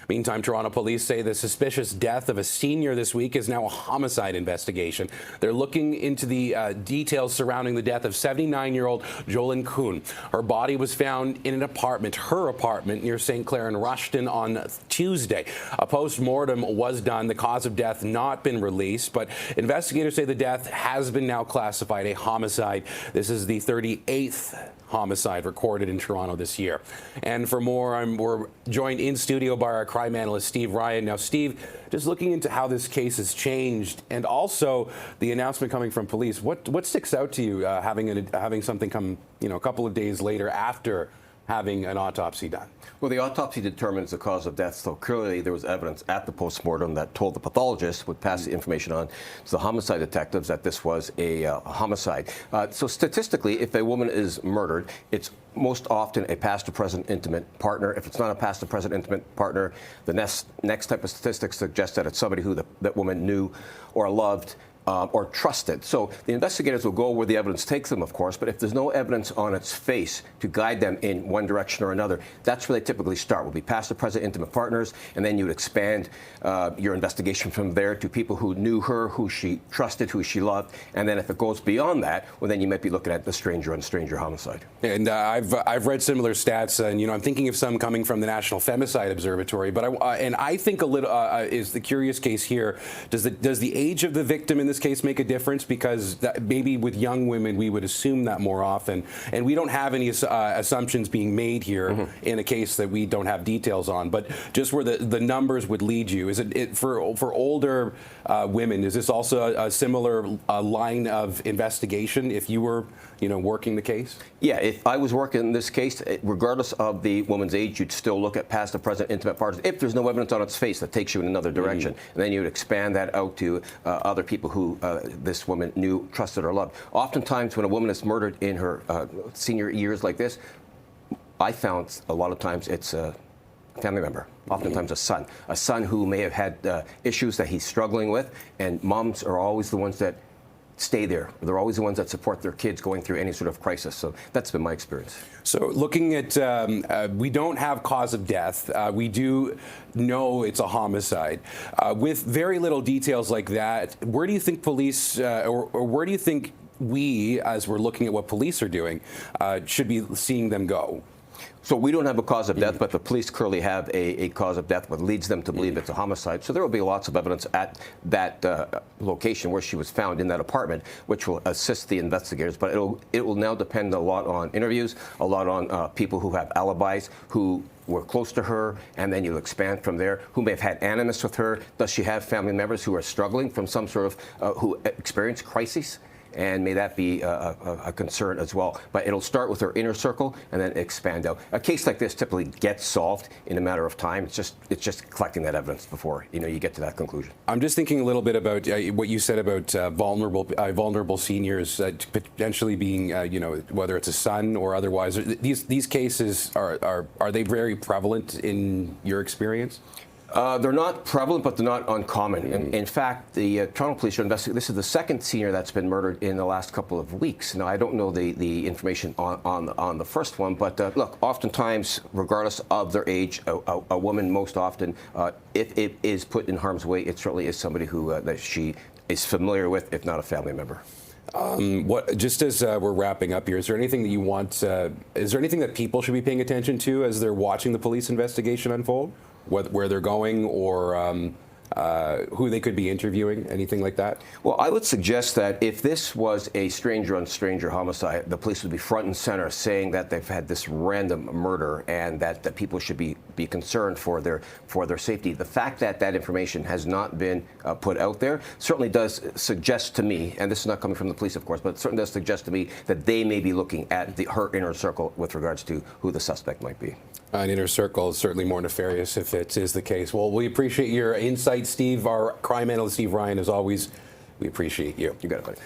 Meantime, Toronto police say the suspicious death of a senior this week is now a homicide investigation. They're looking into the details surrounding the death of 79-year-old Jolyn Kuhn. Her body was found in an apartment, her apartment, near St. Clair and Rushton on Tuesday. A post-mortem was done. The cause of death not been released, but investigators say the death has been now classified a homicide. This is the 38th homicide recorded in Toronto this year. And for more, we're joined in studio by our crime analyst, Steve Ryan. Now, Steve, just looking into how this case has changed and also the announcement coming from police, what sticks out to you having something come, a couple of days later after having an autopsy done? Well, the autopsy determines the cause of death, so clearly there was evidence at the postmortem that told the pathologist, would pass the information on to the homicide detectives, that this was a homicide. So statistically, if a woman is murdered, it's most often a past or present intimate partner. If it's not a past or present intimate partner, the next type of statistics suggests that it's somebody who that woman knew or loved or trusted. So the investigators will go where the evidence takes them, of course, but if there's no evidence on its face to guide them in one direction or another, that's where they typically start, will be past or present intimate partners, and then you would expand your investigation from there to people who knew her, who she trusted, who she loved, and then if it goes beyond that, well, then you might be looking at the stranger on stranger homicide. And I've read similar stats, and I'm thinking of some coming from the National Femicide Observatory, but I think a little is the curious case here. Does the age of the victim in this case make a difference? Because maybe with young women we would assume that more often, and we don't have any assumptions being made here in a case that we don't have details on. But just where the numbers would lead you, is it for older women? Is this also a similar line of investigation if you were working the case? Yeah, if I was working this case, regardless of the woman's age, you'd still look at past or present intimate partners if there's no evidence on its face that takes you in another direction. And then you would expand that out to other people who this woman knew, trusted, or loved. Oftentimes, when a woman is murdered in her senior years like this, I found a lot of times it's a family member, oftentimes a son who may have had issues that he's struggling with, and moms are always the ones that stay there. They're always the ones that support their kids going through any sort of crisis. So that's been my experience. So looking at, we don't have cause of death. We do know it's a homicide. With very little details like that, where do you think police, or where do you think we, as we're looking at what police are doing, should be seeing them go? So we don't have a cause of death, but the police clearly have a cause of death, what leads them to believe it's a homicide. So there will be lots of evidence at that location where she was found in that apartment, which will assist the investigators. But it will now depend a lot on interviews, a lot on people who have alibis, who were close to her, and then you'll expand from there, who may have had animus with her. Does she have family members who are struggling from some sort of, who experience crises? And may that be a concern as well. But it'll start with her inner circle and then expand out. A case like this typically gets solved in a matter of time. It's just collecting that evidence before you get to that conclusion. I'm just thinking a little bit about what you said about vulnerable seniors potentially being, whether it's a son or otherwise. These cases are they very prevalent in your experience? They're not prevalent, but they're not uncommon. In fact, the Toronto Police are investigating. This is the second senior that's been murdered in the last couple of weeks. Now, I don't know the information on the first one, but look, oftentimes, regardless of their age, a woman most often, if it is put in harm's way, it certainly is somebody who that she is familiar with, if not a family member. Just as we're wrapping up here, is there anything that you want? Is there anything that people should be paying attention to as they're watching the police investigation unfold? Where they're going, or who they could be interviewing, anything like that? Well, I would suggest that if this was a stranger-on-stranger homicide, the police would be front and center saying that they've had this random murder and that people should be concerned for their safety. The fact that that information has not been put out there certainly does suggest to me, and this is not coming from the police, of course, but it certainly does suggest to me that they may be looking at her inner circle with regards to who the suspect might be. An inner circle is certainly more nefarious if it is the case. Well, we appreciate your insight, Steve. Our crime analyst, Steve Ryan, as always, we appreciate you. You got it, buddy.